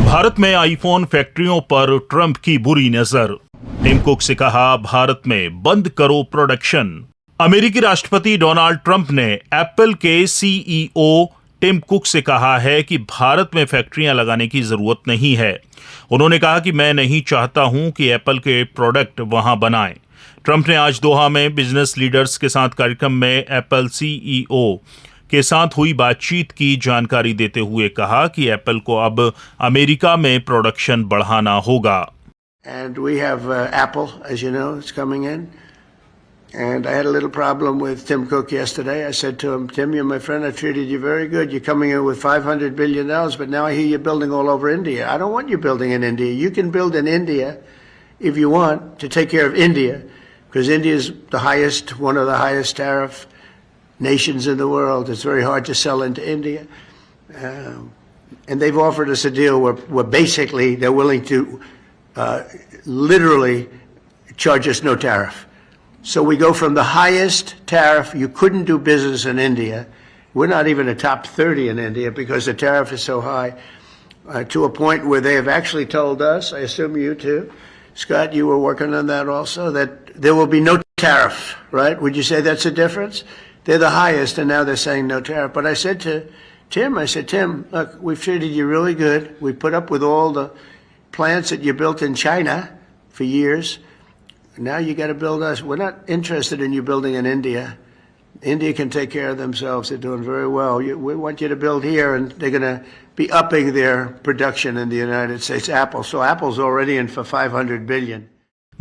भारत में आईफोन फैक्ट्रियों पर ट्रंप की बुरी नजर। टिम कुक से कहा, भारत में बंद करो प्रोडक्शन। अमेरिकी राष्ट्रपति डोनाल्ड ट्रंप ने एप्पल के सीईओ टिम कुक से कहा है कि भारत में फैक्ट्रियां लगाने की जरूरत नहीं है। उन्होंने कहा कि मैं नहीं चाहता हूं कि एप्पल के प्रोडक्ट वहां बनाएं। ट्रंप ने आज दोहा में बिजनेस लीडर्स के साथ कार्यक्रम में एप्पल सीईओ के साथ हुई बातचीत की जानकारी देते हुए कहा कि एप्पल को अब अमेरिका में प्रोडक्शन बढ़ाना होगा। And we have Apple, as you know, is coming in. And I had a little problem with Tim Cook yesterday. I said to him, Tim, you're my friend. I treated you very good. You're coming in with $500 billion, but now I hear you're building all over India. I don't want you building in India. You can build in India if you want to take care of India, because India is one of the highest tariff nations in the world. It's very hard to sell into India. And they've offered us a deal where basically they're willing to literally charge us no tariff. So we go from the highest tariff, you couldn't do business in India, we're not even a top 30 in India because the tariff is so high, to a point where they have actually told us, I assume you too, Scott, you were working on that also, that there will be no tariff, right? Would you say that's a difference? They're the highest, and now they're saying no tariff. But I said to Tim, Tim, look, we've treated you really good. We put up with all the plants that you built in China for years. Now you got to build us. We're not interested in you building in India. India can take care of themselves. They're doing very well. We want you to build here, and they're going to be upping their production in the United States. Apple. So Apple's already in for $500 billion.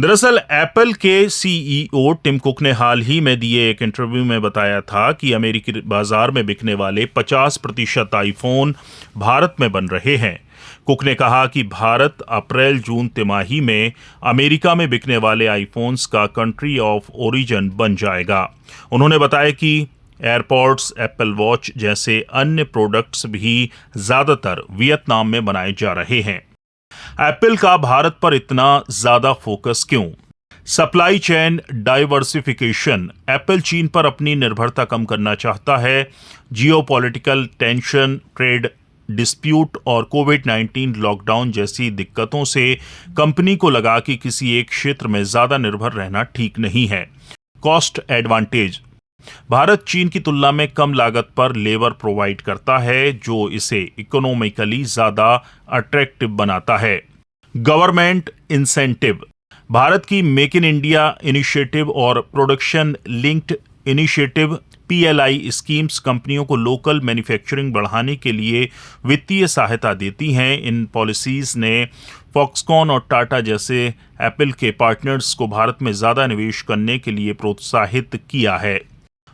दरअसल Apple के CEO Tim cook ने हाल ही में दिए एक interview में बताया था कि अमेरिकी बाजार में बिकने वाले 50% आईफोन भारत में बन रहे हैं। कुक ने कहा कि भारत अप्रैल-जून तिमाही में अमेरिका में बिकने वाले आईफोन्स का कंट्री ऑफ ओरिजिन बन जाएगा। उन्होंने बताया कि एयरपॉड्स, एप्पल वॉच जैसे अन्य प्रोडक्ट्स भी ज्यादातर वियतनाम में बनाए जा रहे हैं। एप्पल का भारत पर इतना ज्यादा फोकस क्यों? Supply chain diversification. एप्पल चीन पर अपनी निर्भरता कम करना चाहता है। जियोपॉलिटिकल टेंशन, ट्रेड डिस्प्यूट और कोविड-19 लॉकडाउन जैसी दिक्कतों से कंपनी को लगा कि किसी एक क्षेत्र में ज्यादा निर्भर रहना ठीक नहीं है। Cost advantage. भारत चीन की तुलना में कम लागत पर लेबर प्रोवाइड करता है, जो इसे इकोनॉमिकली ज्यादा अट्रैक्टिव बनाता है। Government incentive. भारत की मेक इन इंडिया इनिशिएटिव और production linked initiative PLI schemes कंपनियों को लोकल मैन्युफैक्चरिंग बढ़ाने के लिए वित्तीय सहायता देती हैं। इन पॉलिसीज ने फॉक्सकॉन और टाटा जैसे एप्पल के पार्टनर्स को भारत में ज्यादा निवेश करने के लिए प्रोत्साहित किया है।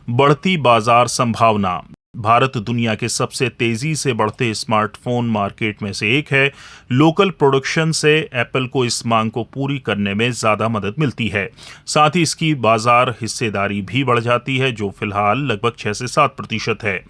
बढ़ती बाजार संभावना। भारत दुनिया के सबसे तेजी से बढ़ते स्मार्टफोन मार्केट में से एक है। लोकल प्रोडक्शन से एप्पल को इस मांग को पूरी करने में ज्यादा मदद मिलती है। साथ ही इसकी बाजार हिस्सेदारी भी बढ़ जाती है, जो फिलहाल लगभग 6 से 7% है।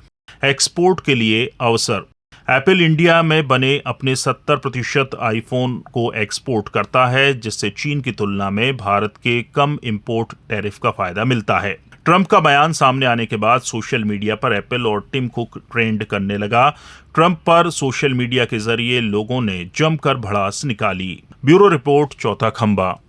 एक्सपोर्ट के लिए अवसर। एप्पल इंडिया में बने अपने 70% आईफोन को एक्सपोर्ट करता है, जिससे चीन की तुलना में भारत के कम इंपोर्ट टैरिफ का फायदा मिलता है। ट्रंप का बयान सामने आने के बाद सोशल मीडिया पर एप्पल और टिम कुक ट्रेंड करने लगा। ट्रंप पर सोशल मीडिया के जरिए लोगों ने जमकर भड़ास निकाली। ब्यूरो रिपोर्ट, चौथा खंबा।